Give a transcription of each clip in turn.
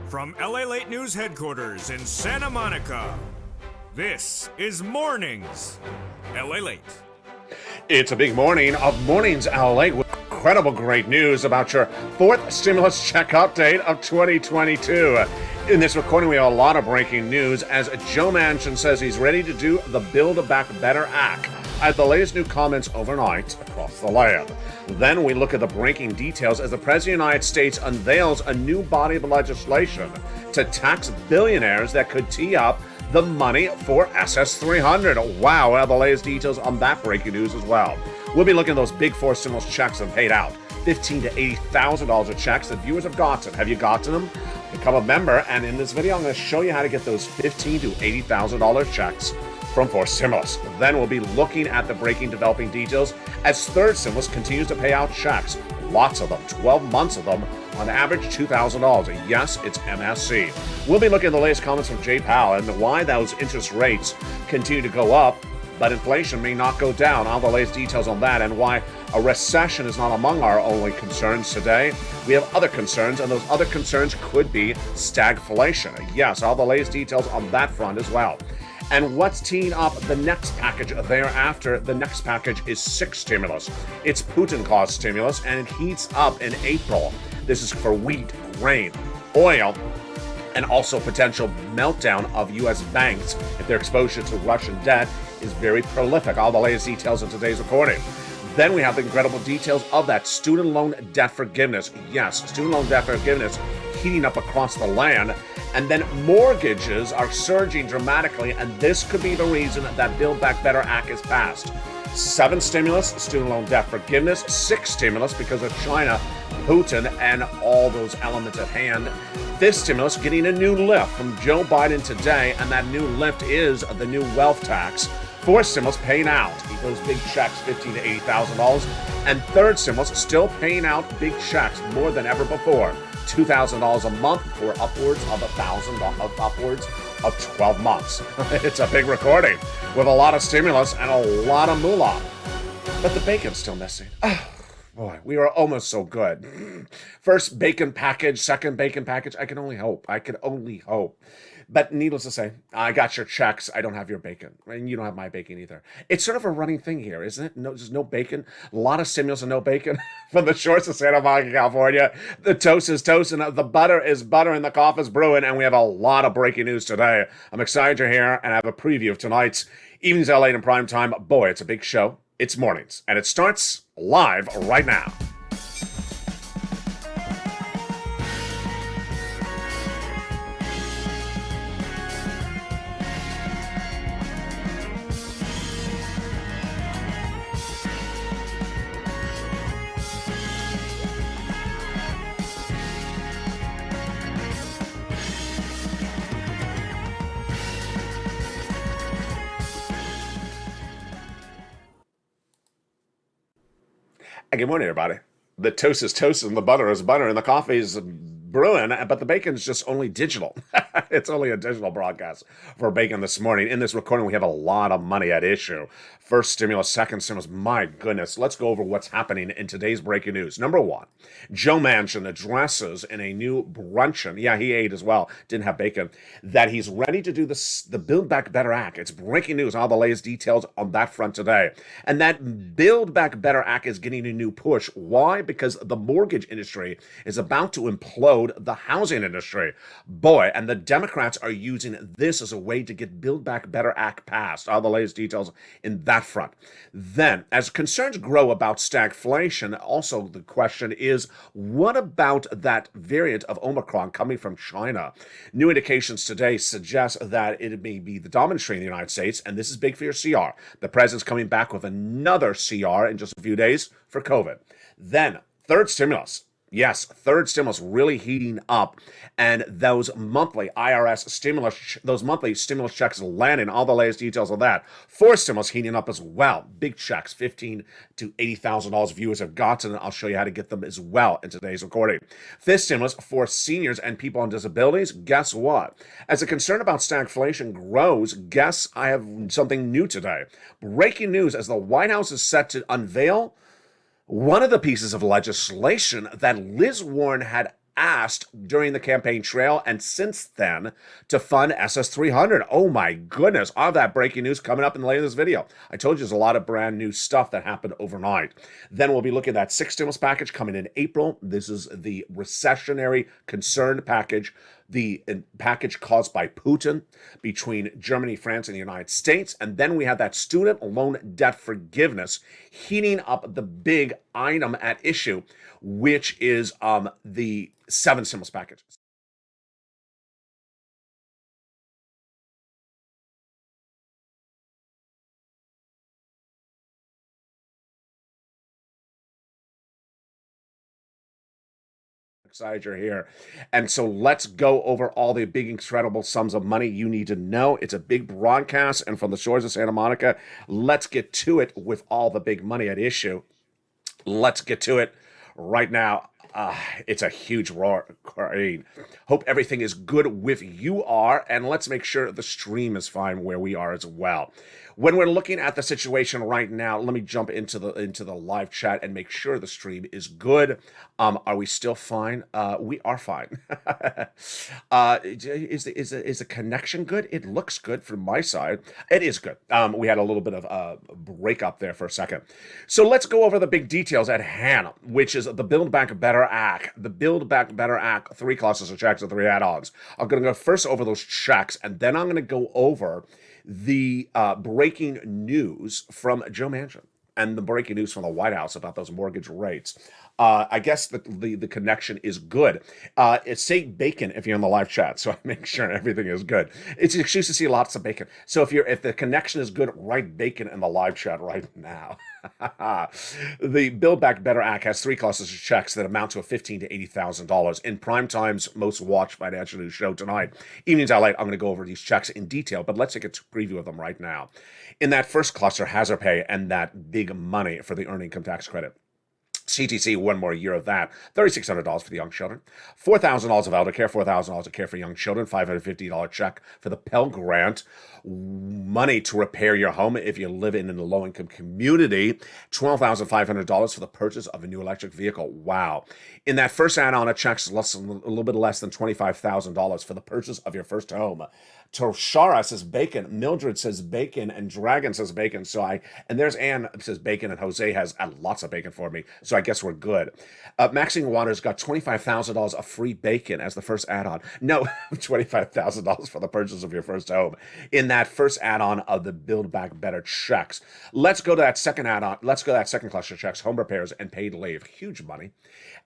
From LALATE News headquarters in Santa Monica, this is Mornings LALATE. It's a big morning of Mornings LALATE with incredible great news about your fourth stimulus check update of 2022. In this recording, we have a lot of breaking news as Joe Manchin says he's ready to do the Build Back Better Act at the latest new comments overnight across the land. Then we look at the breaking details as the President of the United States unveils a new body of legislation to tax billionaires that could tee up the money for SS300. Wow, we'll have the latest details on that breaking news as well. We'll be looking at those big four stimulus checks that have paid out. $15,000 to $80,000 of checks that viewers have gotten. Have you gotten them? Become a member, and in this video, I'm going to show you how to get those $15,000 to $80,000 checks from fourth stimulus. Then we'll be looking at the breaking developing details as third stimulus continues to pay out checks. Lots of them, 12 months of them, on average $2,000. Yes, it's MSC. We'll be looking at the latest comments from Jay Powell and why those interest rates continue to go up, but inflation may not go down. All the latest details on that and why a recession is not among our only concerns today. We have other concerns, and those other concerns could be stagflation. Yes, all the latest details on that front as well. And what's teeing up the next package thereafter? The next package is sixth stimulus. It's Putin-caused stimulus, and it heats up in April. This is for wheat, grain, oil, and also potential meltdown of U.S. banks if their exposure to Russian debt is very prolific. All the latest details in today's recording. Then we have the incredible details of that student loan debt forgiveness. Yes, student loan debt forgiveness heating up across the land. And then mortgages are surging dramatically, and this could be the reason that Build Back Better Act is passed. Seventh stimulus, student loan debt forgiveness. Sixth stimulus, because of China, Putin, and all those elements at hand. Fifth stimulus getting a new lift from Joe Biden today, and that new lift is the new wealth tax. Fourth stimulus paying out those big checks, $15,000 to $80,000. And third stimulus still paying out big checks more than ever before. $2,000 a month for upwards of $1,000, upwards of 12 months. It's a big recording with a lot of stimulus and a lot of moolah. But the bacon's still missing. Oh, boy, we are almost so good. First bacon package, second bacon package. I can only hope. I can only hope. But needless to say, I got your checks. I don't have your bacon. And you don't have my bacon either. It's sort of a running thing here, isn't it? No, there's no bacon. A lot of stimulus and no bacon. From the shores of Santa Monica, California, the toast is toast and the butter is butter and the coffee is brewing. And we have a lot of breaking news today. I'm excited you're here and I have a preview of tonight's Evenings LA in prime time. Boy, it's a big show. It's mornings. And it starts live right now. Good morning, everybody. The toast is toast and the butter is butter and the coffee is brewing, but the bacon's just only digital. It's only a digital broadcast for bacon this morning. In this recording, we have a lot of money at issue. First stimulus, second stimulus, my goodness. Let's go over what's happening in today's breaking news. Number one, Joe Manchin addresses in a new bruncheon, yeah, he ate as well, didn't have bacon, that he's ready to do the Build Back Better Act. It's breaking news, all the latest details on that front today. And that Build Back Better Act is getting a new push. Why? Because the mortgage industry is about to implode the housing industry. Boy, and the Democrats are using this as a way to get Build Back Better Act passed. All the latest details in that front. Then, as concerns grow about stagflation, also the question is, what about that variant of Omicron coming from China? New indications today suggest that it may be the dominant strain in the United States, and this is big for your CR. The president's coming back with another CR in just a few days for COVID. Then, third stimulus. Yes, third stimulus really heating up, and those monthly IRS stimulus, those monthly stimulus checks landing, all the latest details of that. Fourth stimulus heating up as well. Big checks, $15,000 to $80,000 viewers have gotten, and I'll show you how to get them as well in today's recording. Fifth stimulus for seniors and people on disabilities. Guess what? As the concern about stagflation grows, guess I have something new today. Breaking news as the White House is set to unveil one of the pieces of legislation that Liz Warren had asked during the campaign trail and since then to fund SS300. Oh my goodness, all of that breaking news coming up in the later this video. I told you there's a lot of brand new stuff that happened overnight. Then we'll be looking at that sixth stimulus package coming in April. This is the recessionary concerned package, the package caused by Putin between Germany, France, and the United States. And then we have that student loan debt forgiveness heating up the big item at issue, which is the seventh stimulus package. Excited you're here. And so let's go over all the big, incredible sums of money you need to know. It's a big broadcast, and from the shores of Santa Monica, let's get to it with all the big money at issue. Let's get to it right now. It's a huge roar. Hope everything is good with you are, and let's make sure the stream is fine where we are as well. When we're looking at the situation right now, let me jump into the live chat and make sure the stream is good. Are we still fine? We are fine. Is the connection good? It looks good from my side. It is good. We had a little bit of a break up there for a second. So let's go over the big details at hand, which is the Build Back Better Act. The Build Back Better Act, 3 classes of checks and 3 add-ons. I'm going to go first over those checks, and then I'm going to go over the breaking news from Joe Manchin and the breaking news from the White House about those mortgage rates. I guess the connection is good. It's say bacon if you're in the live chat, so I make sure everything is good. It's an excuse to see lots of bacon. So if the connection is good, write bacon in the live chat right now. The Build Back Better Act has 3 classes of checks that amount to $15,000 to $80,000. In prime time's most watched financial news show tonight, Evenings LALATE, I'm going to go over these checks in detail, but let's take a preview of them right now. In that first cluster, hazard pay and that big money for the earned income tax credit. CTC, one more year of that. $3,600 for the young children. $4,000 of elder care, $4,000 of care for young children, $550 check for the Pell Grant. Money to repair your home if you live in a low-income community. $12,500 for the purchase of a new electric vehicle. Wow. In that first add-on, it checks a little bit less than $25,000 for the purchase of your first home. Toshara says bacon, Mildred says bacon, and Dragon says bacon. And there's Ann says bacon, and Jose has lots of bacon for me. So I guess we're good. Maxine Waters got $25,000 of free bacon as the first add-on. No, $25,000 for the purchase of your first home. In that first add-on of the Build Back Better checks. Let's go to that second add-on. Let's go to that second cluster checks, home repairs and paid leave. Huge money.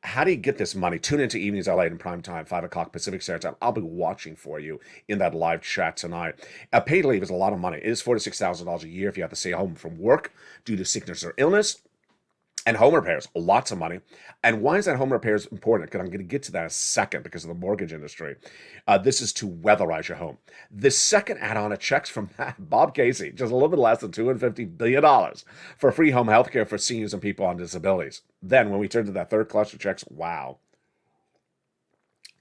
How do you get this money? Tune into Evenings LALATE in prime time, 5 o'clock Pacific Standard Time. I'll be watching for you in that live chat tonight. Paid leave is a lot of money. It is $4,000 to $6,000 a year if you have to stay home from work due to sickness or illness. And home repairs, lots of money. And why is that home repairs important? Because I'm going to get to that in a second because of the mortgage industry. This is to weatherize your home. The second add-on of checks from Bob Casey, just a little bit less than $250 billion for free home health care for seniors and people on disabilities. Then when we turn to that third cluster checks, wow.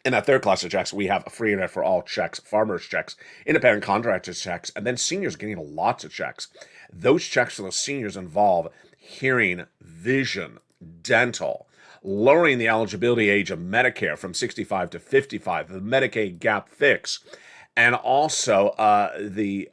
In that third cluster checks, we have free internet for all checks, farmers checks, independent contractors checks, and then seniors getting lots of checks. Those checks for those seniors involve hearing, vision, dental, lowering the eligibility age of Medicare from 65 to 55, the Medicaid gap fix, and also the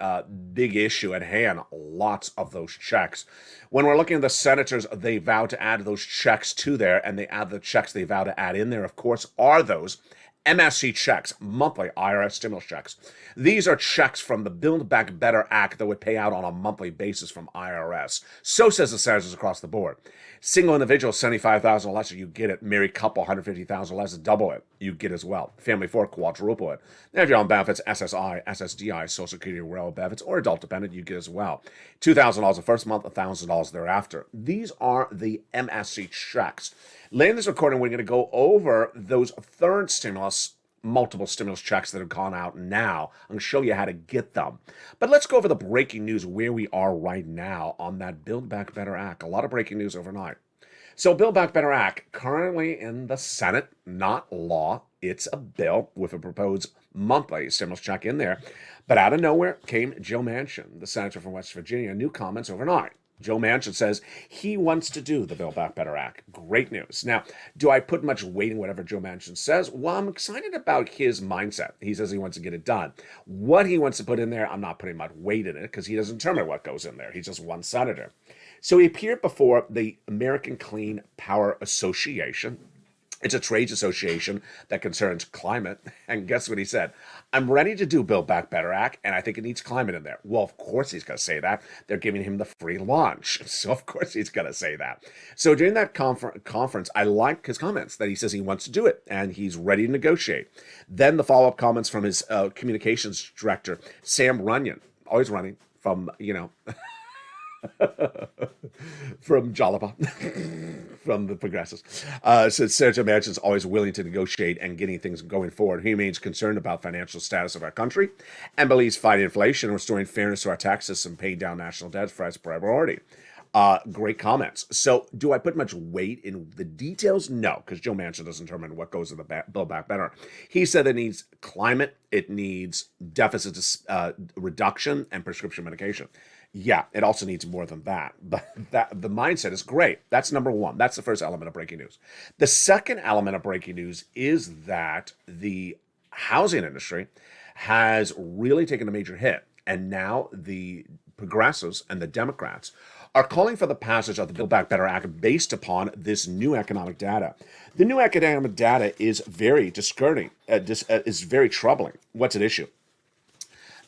big issue at hand, lots of those checks. When we're looking at the senators, they vow to add those checks to there, and they add the checks they vow to add in there, of course, are those MSC checks, monthly IRS stimulus checks. These are checks from the Build Back Better Act that would pay out on a monthly basis from IRS. So says the senators across the board. Single individual, $75,000 or less, you get it. Married couple, $150,000 or less, double it. You get as well. Family 4, quadruple it. Now, if you're on benefits, SSI, SSDI, Social Security, rural benefits, or adult dependent, you get as well. $2,000 the first month, $1,000 thereafter. These are the MSC checks. Later in this recording, we're going to go over those third stimulus, multiple stimulus checks that have gone out now. I'm going to show you how to get them. But let's go over the breaking news where we are right now on that Build Back Better Act. A lot of breaking news overnight. So Build Back Better Act, currently in the Senate, not law. It's a bill with a proposed monthly stimulus check in there. But out of nowhere came Joe Manchin, the senator from West Virginia, new comments overnight. Joe Manchin says he wants to do the Build Back Better Act. Great news. Now, do I put much weight in whatever Joe Manchin says? Well, I'm excited about his mindset. He says he wants to get it done. What he wants to put in there, I'm not putting much weight in it because he doesn't determine what goes in there. He's just one senator. So he appeared before the American Clean Power Association. It's a trades association that concerns climate. And guess what he said? I'm ready to do Build Back Better Act, and I think it needs climate in there. Well, of course he's going to say that. They're giving him the free launch. So, of course, he's going to say that. So during that conference, I like his comments that he says he wants to do it, and he's ready to negotiate. Then the follow-up comments from his communications director, Sam Runyon, always running from, from Jalapa, from the Progressives. Says Senator Manchin's always willing to negotiate and getting things going forward. He remains concerned about financial status of our country and believes fighting inflation and restoring fairness to our tax system, paying down national debt for his priority. Great comments. So do I put much weight in the details? No, because Joe Manchin doesn't determine what goes in the Build Back Better. He said it needs climate, it needs deficit reduction, and prescription medication. Yeah, it also needs more than that. But the mindset is great. That's number one. That's the first element of breaking news. The second element of breaking news is that the housing industry has really taken a major hit. And now the progressives and the Democrats are calling for the passage of the Build Back Better Act based upon this new economic data. The new economic data is very disconcerting, is very troubling. What's at issue?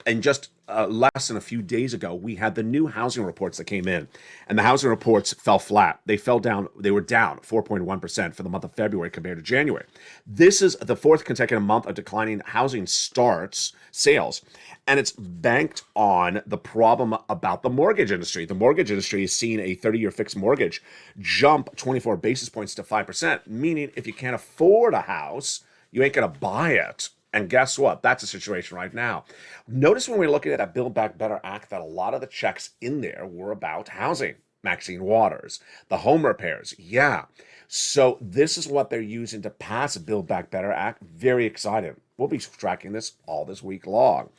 And just less than a few days ago, we had the new housing reports that came in, and the housing reports fell flat. They fell down. They were down 4.1% for the month of February compared to January. This is the fourth consecutive month of declining housing sales, and it's banked on the problem about the mortgage industry. The mortgage industry is seeing a 30-year fixed mortgage jump 24 basis points to 5%, meaning if you can't afford a house, you ain't going to buy it. And guess what? That's the situation right now. Notice when we we're looking at that Build Back Better Act that a lot of the checks in there were about housing. Maxine Waters, the home repairs. Yeah. So this is what they're using to pass a Build Back Better Act. Very excited. We'll be tracking this all this week long.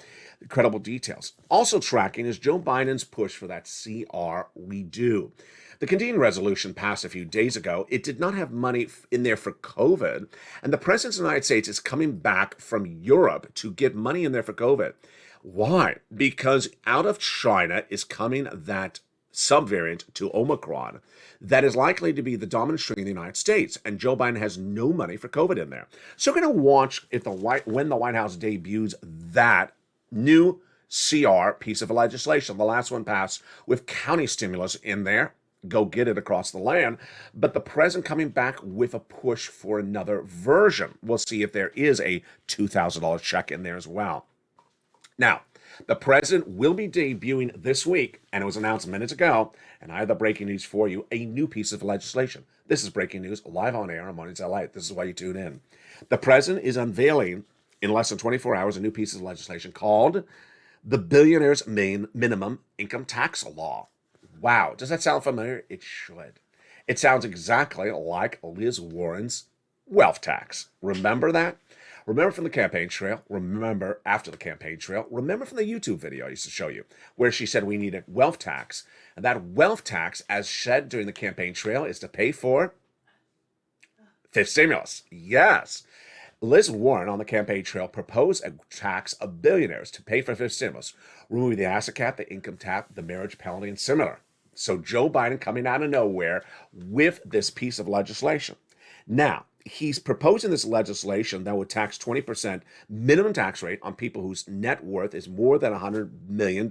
Incredible details. Also tracking is Joe Biden's push for that CR redo. The continuing resolution passed a few days ago. It did not have money in there for COVID, and the President of the United States is coming back from Europe to get money in there for COVID. Why? Because out of China is coming that subvariant to Omicron that is likely to be the dominant strain in the United States, and Joe Biden has no money for COVID in there. So we're going to watch when the White House debuts that new CR piece of legislation. The last one passed with county stimulus in there. Go get it across the land. But the president coming back with a push for another version. We'll see if there is a $2,000 check in there as well. Now, the president will be debuting this week, and it was announced minutes ago, and I have the breaking news for you, a new piece of legislation. This is breaking news live on air on Mornings LALATE. This is why you tune in. The president is unveiling in less than 24 hours a new piece of legislation called the Billionaire's Minimum Income Tax Law. Wow, does that sound familiar? It should. It sounds exactly like Liz Warren's wealth tax. Remember that? Remember from the campaign trail? Remember after the campaign trail? Remember from the YouTube video I used to show you, where she said we need a wealth tax. And that wealth tax, as said during the campaign trail, is to pay for fifth stimulus. Yes. Liz Warren on the campaign trail proposed a tax of billionaires to pay for fifth stimulus, removing the asset cap, the income cap, the marriage penalty, and similar. So Joe Biden coming out of nowhere with this piece of legislation. Now, he's proposing this legislation that would tax 20% minimum tax rate on people whose net worth is more than $100 million.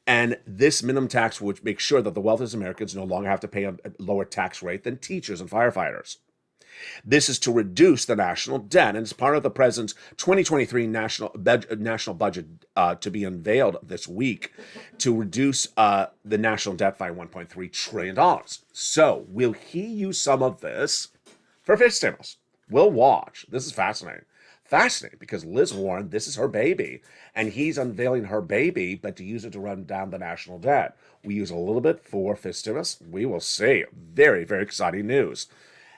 And this minimum tax would make sure that the wealthiest Americans no longer have to pay a lower tax rate than teachers and firefighters. This is to reduce the national debt, and it's part of the president's 2023 national budget to be unveiled this week to reduce the national debt by $1.3 trillion. So will he use some of this for fifth stimulus? We'll watch. This is fascinating. Fascinating, because Liz Warren, this is her baby, and he's unveiling her baby, but to use it to run down the national debt. We use a little bit for fifth stimulus. We will see. Very, very exciting news.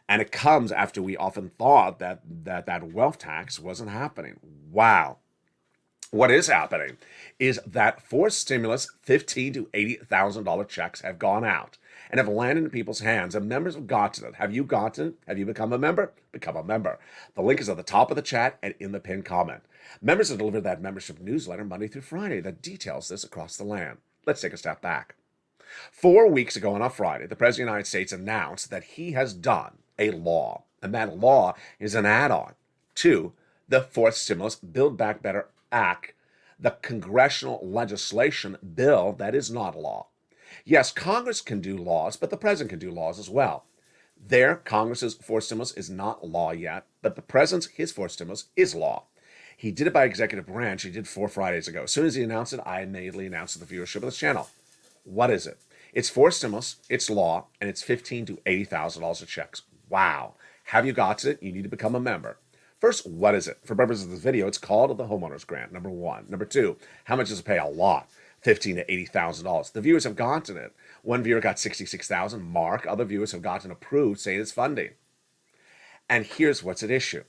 And it comes after we often thought that wealth tax wasn't happening. Wow. What is happening is that for stimulus, $15,000 to $80,000 checks have gone out and have landed in people's hands, and members have gotten it. Have you gotten it? Have you become a member? Become a member. The link is at the top of the chat and in the pinned comment. Members have delivered that membership newsletter Monday through Friday that details this across the land. Let's take a step back. 4 weeks ago on a Friday, the President of the United States announced that he has done a law, and that law is an add-on to the fourth stimulus Build Back Better Act, the congressional legislation bill that is not law. Yes, Congress can do laws, but the president can do laws as well. There, Congress's fourth stimulus is not law yet, but the president's, his fourth stimulus, is law. He did it by executive branch. He did 4 Fridays ago. As soon as he announced it, I immediately announced to the viewership of this channel. What is it? It's fourth stimulus, it's law, and it's $15,000 to $80,000 of checks. Wow. Have you got it? You need to become a member. First, what is it? For purposes of this video, it's called the homeowner's grant, number 1. Number 2, how much does it pay? A lot. $15,000 to $80,000. The viewers have gotten it. One viewer got $66,000. Mark. Other viewers have gotten approved, saying it's funding. And here's what's at issue.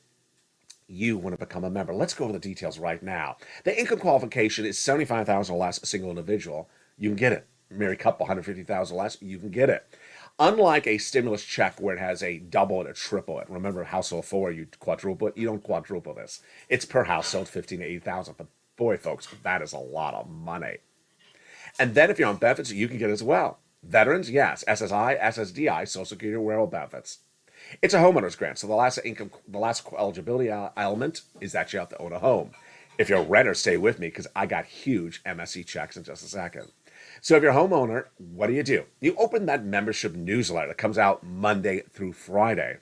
You want to become a member. Let's go over the details right now. The income qualification is $75,000 or less, a single individual. You can get it. Married couple, $150,000 less. You can get it. Unlike a stimulus check where it has a double and a triple it. Remember, household 4, you quadruple it. You don't quadruple this. It's per household, $15,000 to $80,000. But boy, folks, that is a lot of money. And then if you're on benefits, you can get it as well. Veterans, yes. SSI, SSDI, Social Security, wearable benefits. It's a homeowner's grant, so the last eligibility element is that you have to own a home. If you're a renter, stay with me because I got huge MSC checks in just a second. So if you're a homeowner, what do? You open that membership newsletter that comes out Monday through Friday,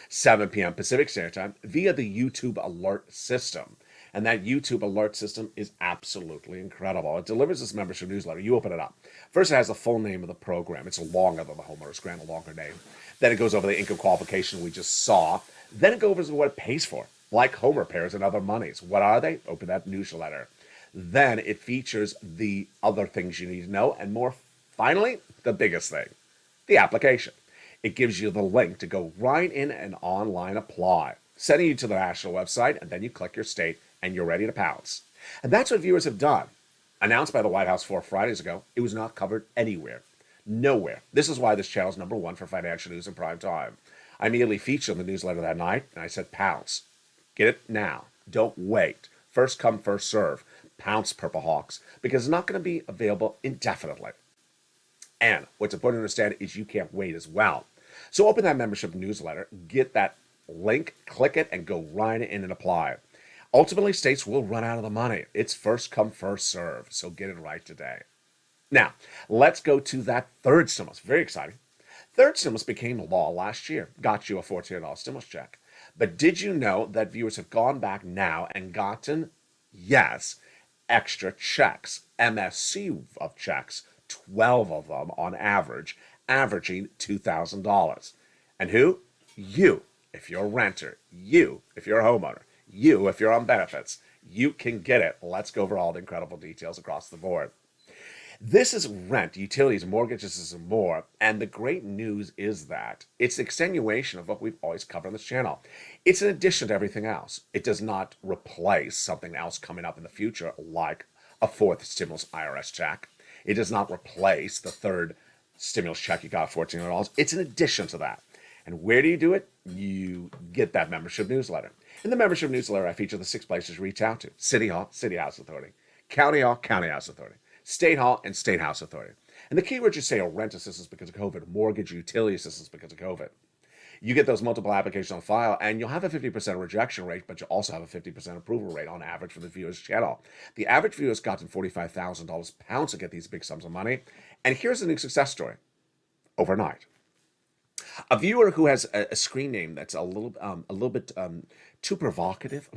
7 p.m. Pacific Standard Time, via the YouTube alert system. And that YouTube alert system is absolutely incredible. It delivers this membership newsletter. You open it up. First, it has the full name of the program. It's longer than the homeowner's grant, a longer name. Then it goes over the income qualification we just saw. Then it goes over what it pays for, like home repairs and other monies. What are they? Open that newsletter. Then it features the other things you need to know, and more finally, the biggest thing, the application. It gives you the link to go right in and online apply, sending you to the national website, and then you click your state, and you're ready to pounce. And that's what viewers have done. Announced by the White House 4 Fridays ago, it was not covered anywhere. Nowhere. This is why this channel is number 1 for financial news in prime time. I immediately featured the newsletter that night, and I said, pounce. Get it now. Don't wait. First come, first serve. Pounce, Purple Hawks, because it's not going to be available indefinitely. And what's important to understand is you can't wait as well. So open that membership newsletter, get that link, click it, and go right in and apply. Ultimately, states will run out of the money. It's first come, first serve. So get it right today. Now, let's go to that third stimulus. Very exciting. Third stimulus became law last year. Got you a $1,400 stimulus check. But did you know that viewers have gone back now and gotten, yes, extra checks, MSC of checks, 12 of them on average, averaging $2,000. And who? You, if you're a renter. You, if you're a homeowner. You, if you're on benefits. You can get it. Let's go over all the incredible details across the board. This is rent, utilities, mortgages, and more. And the great news is that it's an extenuation of what we've always covered on this channel. It's an addition to everything else. It does not replace something else coming up in the future, like a fourth stimulus IRS check. It does not replace the third stimulus check you got, $1,400. It's an addition to that. And where do you do it? You get that membership newsletter. In the membership newsletter, I feature the 6 places you reach out to. City Hall, City House Authority. County Hall, County House Authority. State Hall, and State House Authority. And the keywords you say are rent assistance because of COVID, mortgage, utility assistance because of COVID. You get those multiple applications on file, and you'll have a 50% rejection rate, but you'll also have a 50% approval rate on average for the viewer's channel. The average viewer has gotten $45,000 pounds to get these big sums of money. And here's a new success story. Overnight. A viewer who has a screen name that's a little bit too provocative.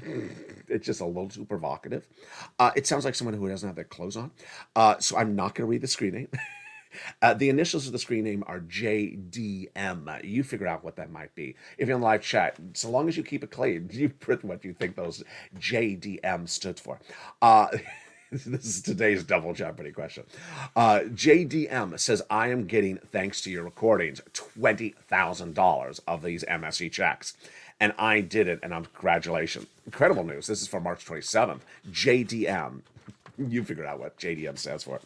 It's just a little too provocative. It sounds like someone who doesn't have their clothes on. So I'm not going to read the screen name. The initials of the screen name are JDM. You figure out what that might be. If you're in live chat, so long as you keep it clean, you print what you think those JDM stood for. This is today's double jeopardy question. JDM says, I am getting, thanks to your recordings, $20,000 of these MSC checks. And I did it, and congratulations. Incredible news. This is for March 27th. JDM. You figured out what JDM stands for.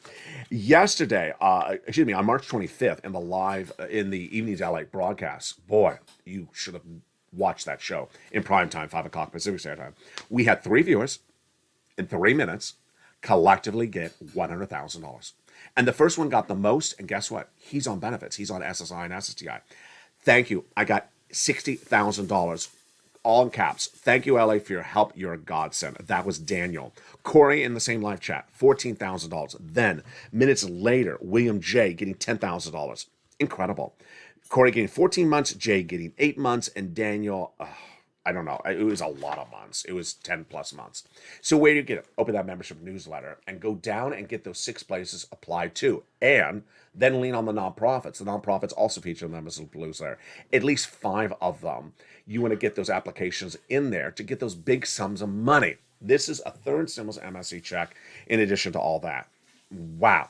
Yesterday, on March 25th, in the Evenings LATE broadcast, boy, you should have watched that show in prime time, 5 o'clock Pacific Standard Time. We had 3 viewers in 3 minutes collectively get $100,000. And the first one got the most, and guess what? He's on benefits. He's on SSI and SSTI. Thank you. I got $60,000, all in caps. Thank you, LA, for your help. You're a godsend. That was Daniel. Corey in the same live chat, $14,000. Then, minutes later, William J. getting $10,000. Incredible. Corey getting 14 months, Jay getting 8 months, and Daniel, I don't know. It was a lot of months. It was 10 plus months. So where do you get it? Open that membership newsletter and go down and get those 6 places applied to. And then lean on the nonprofits. The nonprofits also feature in the membership newsletter. At least 5 of them. You want to get those applications in there to get those big sums of money. This is a third stimulus MSC check in addition to all that. Wow.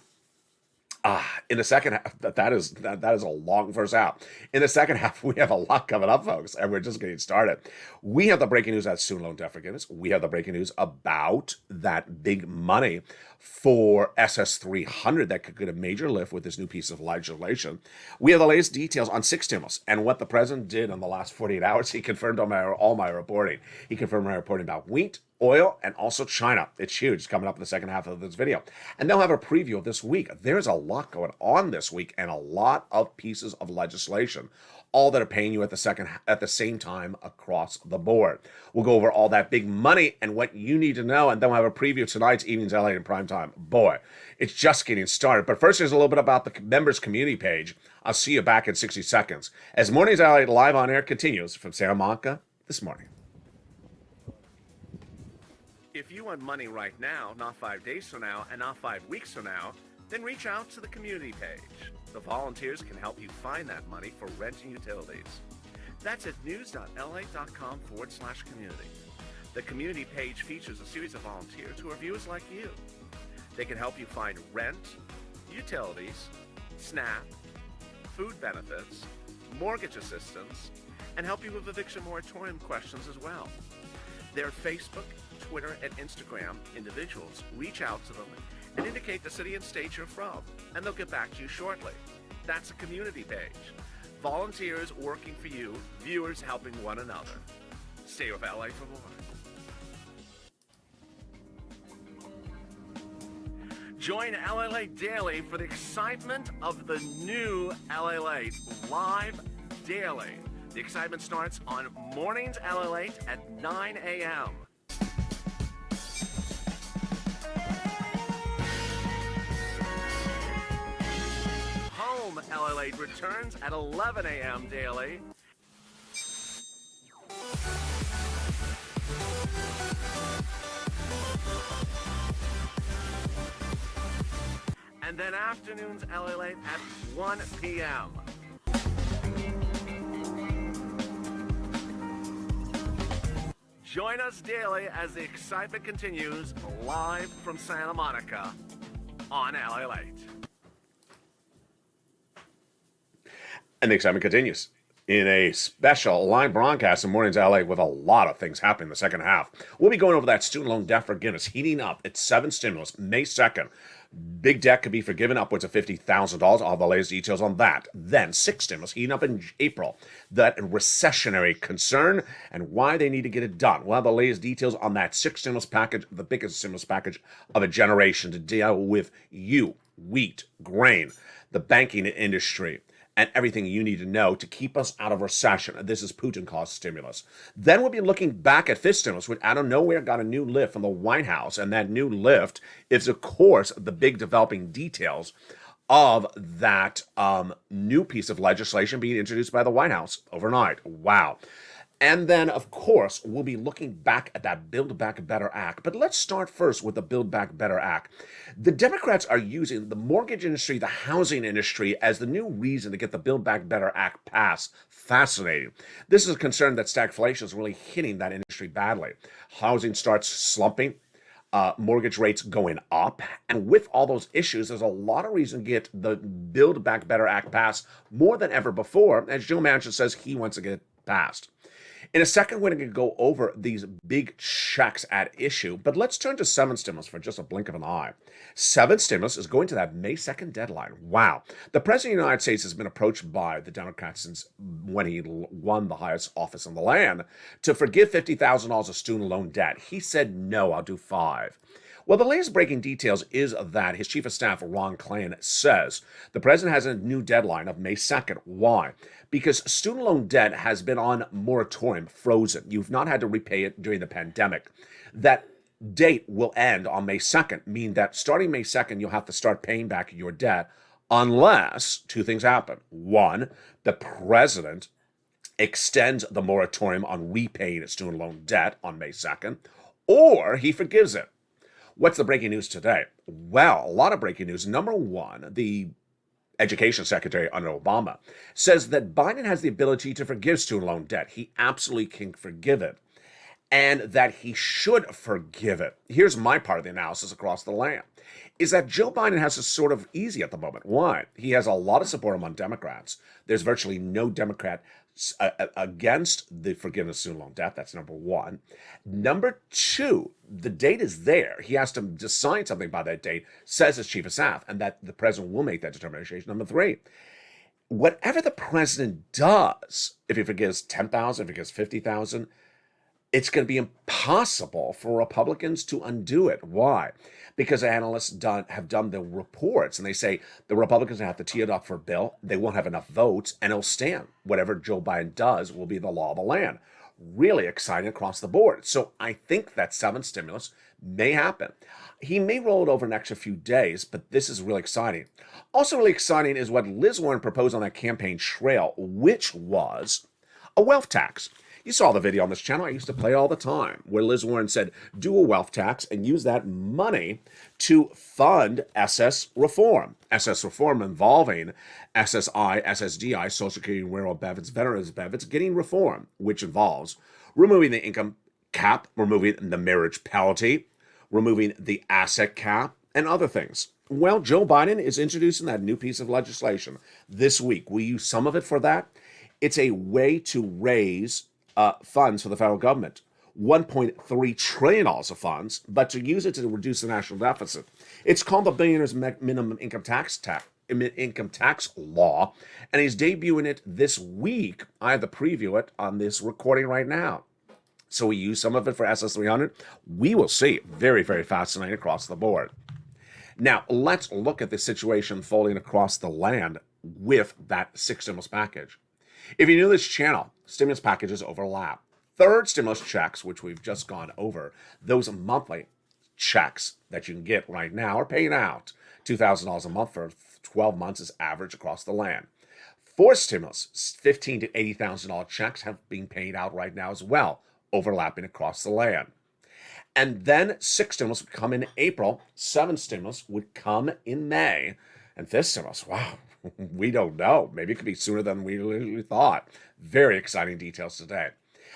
In the second half, that is a long verse out. In the second half, we have a lot coming up, folks, and we're just getting started. We have the breaking news at student loan debt forgiveness. We have the breaking news about that big money for SS 300 that could get a major lift with this new piece of legislation. We have the latest details on 6 stimulus and what the president did in the last 48 hours. He confirmed all my reporting. He confirmed my reporting about wheat, oil, and also China. It's huge. It's coming up in the second half of this video. And they'll have a preview of this week. There's a lot going on this week and a lot of pieces of legislation, all that are paying you at the same time across the board. We'll go over all that big money and what you need to know, and then we'll have a preview of tonight's Evenings LA in prime time. Boy, it's just getting started. But first, there's a little bit about the members community page. I'll see you back in 60 seconds as Mornings LA live on air continues from Santa Monica this morning. If you want money right now, not 5 days from now, and not 5 weeks from now, then reach out to the community page. The volunteers can help you find that money for rent and utilities. That's at news.la.com/community. The community page features a series of volunteers who are viewers like you. They can help you find rent, utilities, SNAP, food benefits, mortgage assistance, and help you with eviction moratorium questions as well. Their Facebook, Twitter, and Instagram individuals reach out to them and indicate the city and state you're from, and they'll get back to you shortly. That's a community page. Volunteers working for you, viewers helping one another. Stay with LA for more. Join LALATE Daily for the excitement of the new LALATE live daily. The excitement starts on Mornings LALATE at 9 a.m. Home LALATE returns at 11 a.m. daily. And then afternoons LALATE at 1 p.m. Join us daily as the excitement continues live from Santa Monica on LALATE. And the excitement continues in a special live broadcast in Mornings LA with a lot of things happening in the second half. We'll be going over that student loan debt forgiveness heating up. It's 7 stimulus, May 2nd. Big debt could be forgiven upwards of $50,000. All the latest details on that. Then 6 stimulus heating up in April. That recessionary concern and why they need to get it done. We'll have the latest details on that 6 stimulus package, the biggest stimulus package of a generation to deal with you, wheat, grain, the banking industry, and everything you need to know to keep us out of recession. This is Putin-caused stimulus. Then we'll be looking back at 5th stimulus, which out of nowhere got a new lift from the White House. And that new lift is, of course, the big developing details of that new piece of legislation being introduced by the White House overnight. Wow. And then, of course, we'll be looking back at that Build Back Better Act. But let's start first with the Build Back Better Act. The Democrats are using the mortgage industry, the housing industry, as the new reason to get the Build Back Better Act passed. Fascinating. This is a concern that stagflation is really hitting that industry badly. Housing starts slumping. mortgage rates going up. And with all those issues, there's a lot of reason to get the Build Back Better Act passed more than ever before, as Joe Manchin says he wants to get it passed. In a second, we're going to go over these big checks at issue, but let's turn to 7 stimulus for just a blink of an eye. 7 stimulus is going to that May 2nd deadline. Wow. The President of the United States has been approached by the Democrats since when he won the highest office in the land to forgive $50,000 of student loan debt. He said, no, I'll do 5. Well, the latest breaking details is that his chief of staff, Ron Klain, says the president has a new deadline of May 2nd. Why? Because student loan debt has been on moratorium, frozen. You've not had to repay it during the pandemic. That date will end on May 2nd, meaning that starting May 2nd, you'll have to start paying back your debt unless 2 things happen. 1, the president extends the moratorium on repaying student loan debt on May 2nd, or he forgives it. What's the breaking news today? Well, a lot of breaking news. Number 1, the Education Secretary under Obama says that Biden has the ability to forgive student loan debt. He absolutely can forgive it, and that he should forgive it. Here's my part of the analysis across the land, is that Joe Biden has it sort of easy at the moment. Why? He has a lot of support among Democrats. There's virtually no Democrat against the forgiveness of student loan debt. That's number 1. Number 2, the date is there. He has to decide something by that date, says his chief of staff, and that the president will make that determination. Number 3, whatever the president does, if he forgives 10,000, if he forgives 50,000, it's going to be impossible for Republicans to undo it. Why? Because analysts have done the reports, and they say the Republicans have to tee it up for a bill. They won't have enough votes, and it'll stand. Whatever Joe Biden does will be the law of the land. Really exciting across the board. So I think that 7 stimulus may happen. He may roll it over an extra few days, but this is really exciting. Also really exciting is what Liz Warren proposed on that campaign trail, which was a wealth tax. You saw the video on this channel. I used to play it all the time, where Liz Warren said, do a wealth tax and use that money to fund SS reform. SS reform involving SSI, SSDI, Social Security, Railroad benefits, veterans benefits, getting reform, which involves removing the income cap, removing the marriage penalty, removing the asset cap, and other things. Well, Joe Biden is introducing that new piece of legislation this week. We use some of it for that. It's a way to raise funds for the federal government, $1.3 trillion of funds, but to use it to reduce the national deficit. It's called the Billionaires Minimum Income Tax Law, and he's debuting it this week. I have to preview it on this recording right now. So we use some of it for SS300. We will see. Very, very fascinating across the board. Now, let's look at the situation unfolding across the land with that 6 stimulus package. If you're new to this channel, stimulus packages overlap. 3rd stimulus checks, which we've just gone over, those monthly checks that you can get right now are paying out $2,000 a month for 12 months is average across the land. 4th stimulus, $15,000 to $80,000 checks have been paid out right now as well, overlapping across the land. And then 6 stimulus would come in April, 7 stimulus would come in May, and 5th stimulus, wow. We don't know. Maybe it could be sooner than we really thought. Very exciting details today.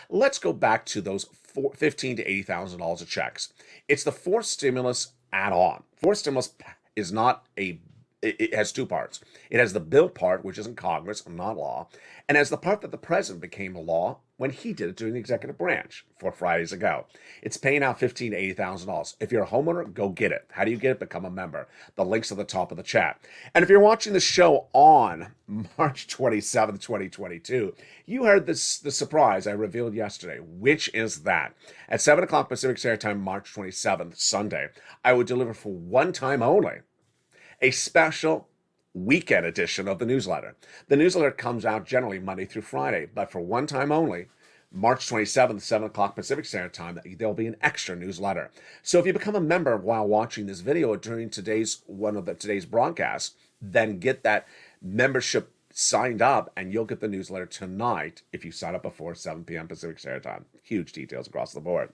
Let's go back to those $15,000 to $80,000 of checks. It's the 4th stimulus add-on. 4th stimulus is not it has 2 parts. It has the bill part, which is in Congress, not law, and has the part that the president became a law when he did it during the executive branch 4 Fridays ago. It's paying out $15,000 to $80,000. If you're a homeowner, go get it. How do you get it? Become a member. The link's at the top of the chat. And if you're watching the show on March 27th, 2022, you heard the surprise I revealed yesterday, which is that at 7 o'clock Pacific Standard Time, March 27th, Sunday, I would deliver for one time only a special weekend edition of the newsletter. The newsletter comes out generally Monday through Friday, but for one time only, March 27th, 7 o'clock Pacific Standard Time, there'll be an extra newsletter. So if you become a member while watching this video during today's broadcasts, then get that membership signed up and you'll get the newsletter tonight if you sign up before 7 p.m. Pacific Standard Time. Huge details across the board.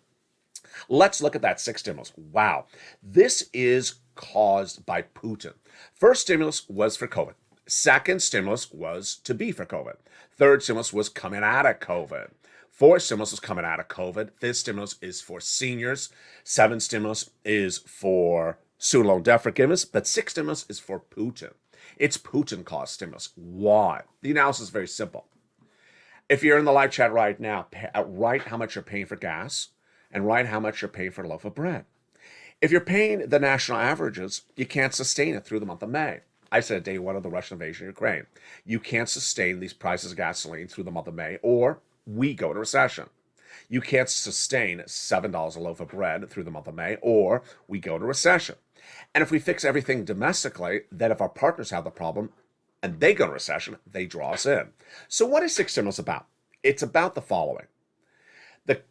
Let's look at that 6 stimulus. Wow. This is caused by Putin. First stimulus was for COVID. Second stimulus was to be for COVID. Third stimulus was coming out of COVID. Fourth stimulus is coming out of COVID. Fifth stimulus is for seniors. Seventh stimulus is for student loan debt forgiveness. But sixth stimulus is for Putin. It's Putin-caused stimulus. Why? The analysis is very simple. If you're in the live chat right now, write how much you're paying for gas and write how much you're paying for a loaf of bread. If you're paying the national averages, you can't sustain it through the month of May. I said day one of the Russian invasion of Ukraine. You can't sustain these prices of gasoline through the month of May, or we go into recession. You can't sustain $7 a loaf of bread through the month of May, or we go into recession. And if we fix everything domestically, then if our partners have the problem and they go into recession, they draw us in. So what is sixth stimulus about? It's about the following. The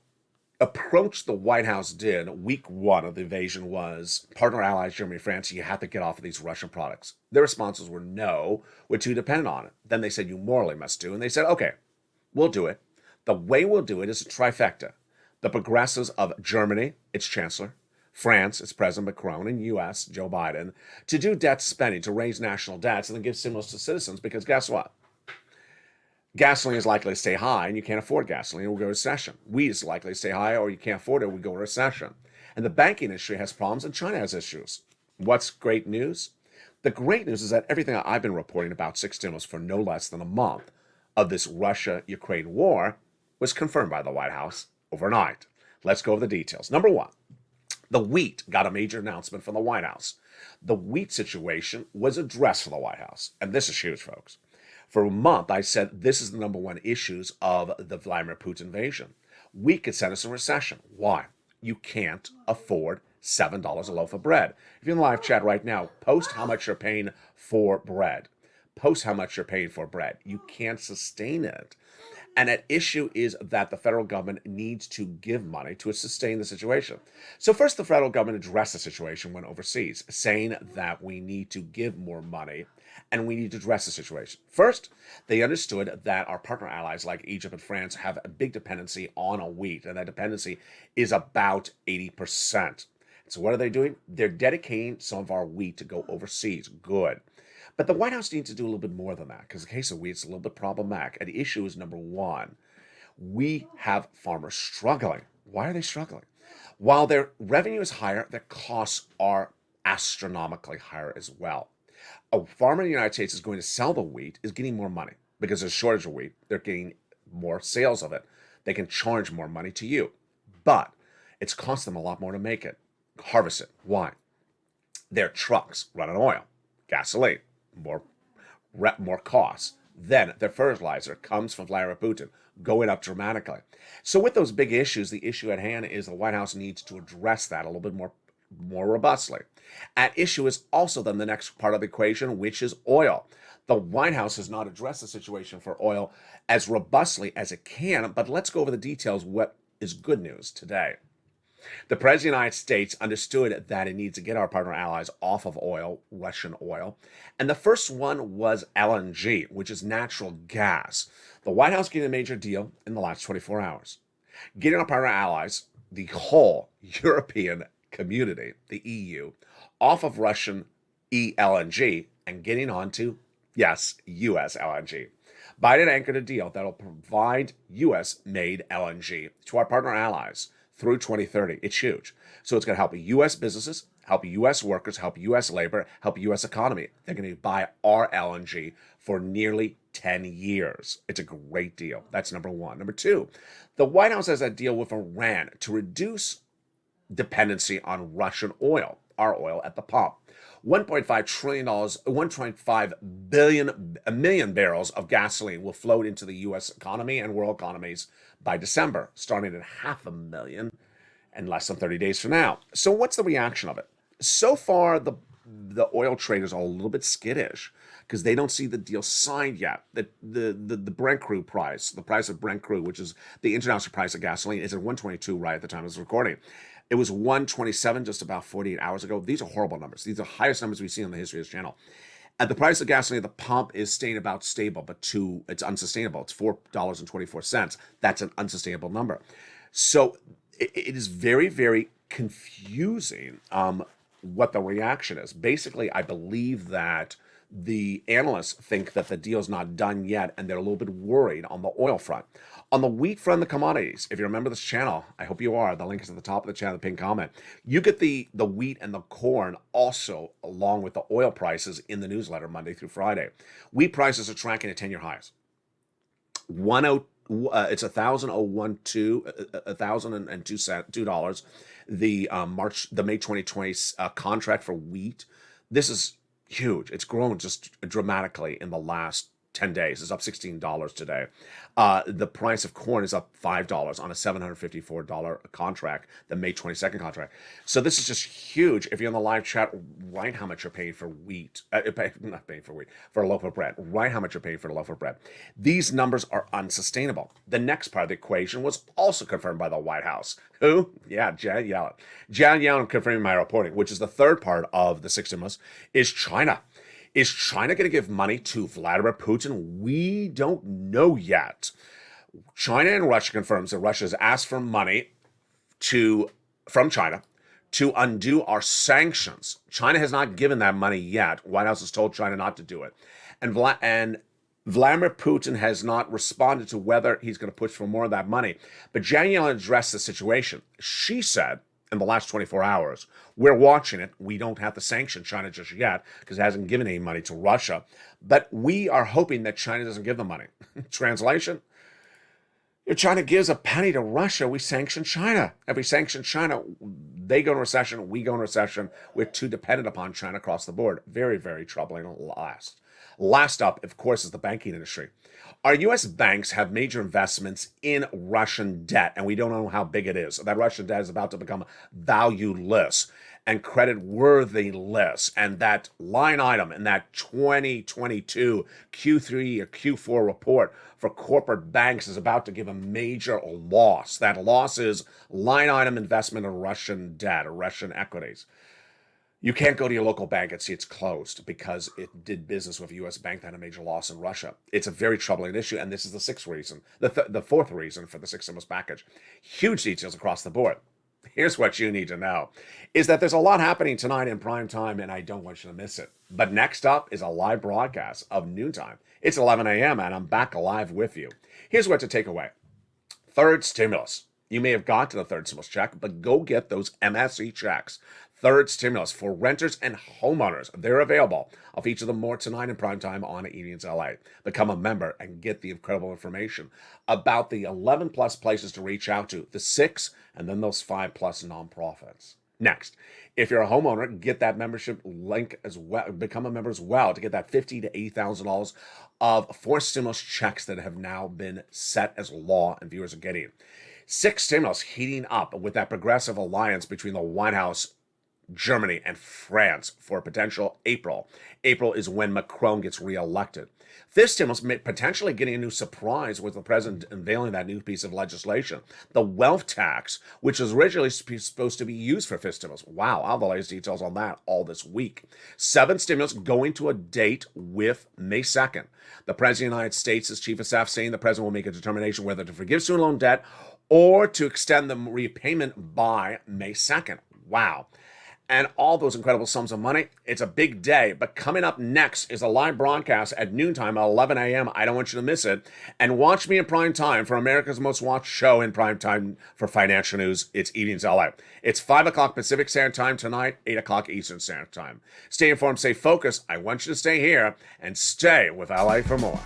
approach the White House did week one of the invasion was partner allies, Germany, France, you have to get off of these Russian products. Their responses were no, we're too dependent on it. Then they said you morally must do, and they said, okay, we'll do it. The way we'll do it is a trifecta. The progressives of Germany, its chancellor, France, its President Macron, and U.S., Joe Biden, to do debt spending, to raise national debts, and then give stimulus to citizens, because guess what? Gasoline is likely to stay high, and you can't afford gasoline, and we'll go to recession. Wheat is likely to stay high, or you can't afford it, we go to recession. And the banking industry has problems, and China has issues. What's great news? The great news is that everything that I've been reporting about six stimulus for no less than a month of this Russia-Ukraine war was confirmed by the White House overnight. Let's go over the details. Number one, the wheat got a major announcement from the White House. The wheat situation was addressed from the White House, and this is huge, folks. For a month, I said this is the number one issues of the Vladimir Putin invasion. Wheat could send us in recession. Why? You can't afford $7 a loaf of bread. If you're in the live chat right now, post how much you're paying for bread. Post how much you're paying for bread. You can't sustain it. And at issue is that the federal government needs to give money to sustain the situation. So first, the federal government addressed the situation when overseas, saying that we need to give more money and we need to address the situation. First, they understood that our partner allies like Egypt and France have a big dependency on wheat, and that dependency is about 80%. So what are they doing? They're dedicating some of our wheat to go overseas. Good. But the White House needs to do a little bit more than that, because the case of wheat is a little bit problematic. And the issue is, number one, we have farmers struggling. Why are they struggling? While their revenue is higher, their costs are astronomically higher as well. A farmer in the United States is going to sell the wheat, is getting more money because there's a shortage of wheat. They're getting more sales of it. They can charge more money to you. But it's cost them a lot more to make it, harvest it. Why? Their trucks run on oil, gasoline. More costs. Then their fertilizer comes from Vladimir Putin, going up dramatically. So with those big issues, the issue at hand is the White House needs to address that a little bit more robustly. At issue is also then the next part of the equation, which is oil. The White House has not addressed the situation for oil as robustly as it can, but let's go over the details. What is good news today? The President of the United States understood that it needs to get our partner allies off of oil, Russian oil. And the first one was LNG, which is natural gas. The White House getting a major deal in the last 24 hours. Getting our partner allies, the whole European community, the EU, off of Russian LNG and getting onto, yes, U.S. LNG. Biden anchored a deal that will provide U.S.-made LNG to our partner allies through 2030. It's huge. So it's going to help U.S. businesses, help U.S. workers, help U.S. labor, help U.S. economy. They're going to buy our LNG for nearly 10 years. It's a great deal. That's number one. Number two, the White House has a deal with Iran to reduce dependency on Russian oil, our oil at the pump. $1.5 trillion, 1.5 million barrels of gasoline will float into the U.S. economy and world economies by December, starting at 500,000 and less than 30 days from now. So what's the reaction of it? So far, the oil traders are a little bit skittish because they don't see the deal signed yet. The Brent crude price, the price of Brent crude, which is the international price of gasoline, is at 122 right at the time of this recording. It was 127 just about 48 hours ago. These are horrible numbers. These are the highest numbers we've seen in the history of this channel. And the price of gasoline at the pump is staying about stable, but it's unsustainable. It's $4.24. That's an unsustainable number. So it is very, very confusing what the reaction is. Basically, I believe that the analysts think that the deal's not done yet, and they're a little bit worried on the oil front. On the wheat front, the commodities, if you remember this channel, I hope you are, the link is at the top of the channel, the pinned comment. You get the wheat and the corn also along with the oil prices in the newsletter Monday through Friday. Wheat prices are tracking at 10-year highs. It's $1,002. The May 2020 contract for wheat. This is huge. It's grown just dramatically in the last 10 days. It's up $16 today. The price of corn is up $5 on a $754 contract, the May 22nd contract. So this is just huge. If you're in the live chat, write how much you're paying for wheat. Not paying for wheat, for a loaf of bread. Write how much you're paying for a loaf of bread. These numbers are unsustainable. The next part of the equation was also confirmed by the White House. Who? Yeah, Janet Yellen. Janet Yellen confirming my reporting, which is the third part of the six stimulus, is China. Is China going to give money to Vladimir Putin? We don't know yet. China and Russia confirms that Russia has asked for money from China to undo our sanctions. China has not given that money yet. White House has told China not to do it. And Vladimir Putin has not responded to whether he's going to push for more of that money. But Janet Yellen addressed the situation. She said, in the last 24 hours, we're watching it. We don't have to sanction China just yet because it hasn't given any money to Russia. But we are hoping that China doesn't give the money. Translation, if China gives a penny to Russia, we sanction China. If we sanction China, they go into recession, we go into recession. We're too dependent upon China across the board. Very, very troubling. Last up, of course, is the banking industry. Our U.S. banks have major investments in Russian debt, and we don't know how big it is. That Russian debt is about to become valueless and credit-worthiness, and that line item in that 2022 Q3 or Q4 report for corporate banks is about to give a major loss. That loss is line item investment in Russian debt or Russian equities. You can't go to your local bank and see it's closed because it did business with a U.S. bank that had a major loss in Russia. It's a very troubling issue, and this is the sixth reason, the fourth reason for the six stimulus package. Huge details across the board. Here's what you need to know, is that there's a lot happening tonight in prime time, and I don't want you to miss it. But next up is a live broadcast of noontime. It's 11 a.m., and I'm back live with you. Here's what to take away. Third stimulus. You may have got to the third stimulus check, but go get those MSC checks. Third stimulus for renters and homeowners. They're available. I'll feature them more tonight in primetime on Evenings LA. Become a member and get the incredible information about the 11 plus places to reach out to, the 6 and then those 5 plus nonprofits. Next, if you're a homeowner, get that membership link as well. Become a member as well to get that $50,000 to $80,000 of forced stimulus checks that have now been set as law and viewers are getting. 6 stimulus heating up with that progressive alliance between the White House, Germany, and France for potential April. April is when Macron gets reelected. This stimulus may potentially getting a new surprise with the president unveiling that new piece of legislation, the wealth tax, which was originally supposed to be used for fifth stimulus. Wow, I'll have the latest details on that all this week. 7 stimulus going to a date with May 2nd. The president of the United States' chief of staff saying the president will make a determination whether to forgive student loan debt or to extend the repayment by May 2nd. Wow. And all those incredible sums of money. It's a big day. But coming up next is a live broadcast at noontime at 11 a.m. I don't want you to miss it. And watch me in prime time for America's most watched show in prime time for financial news. It's Evenings LA. It's 5 o'clock Pacific Standard Time tonight, 8 o'clock Eastern Standard Time. Stay informed, stay focused. I want you to stay here and stay with LA for more.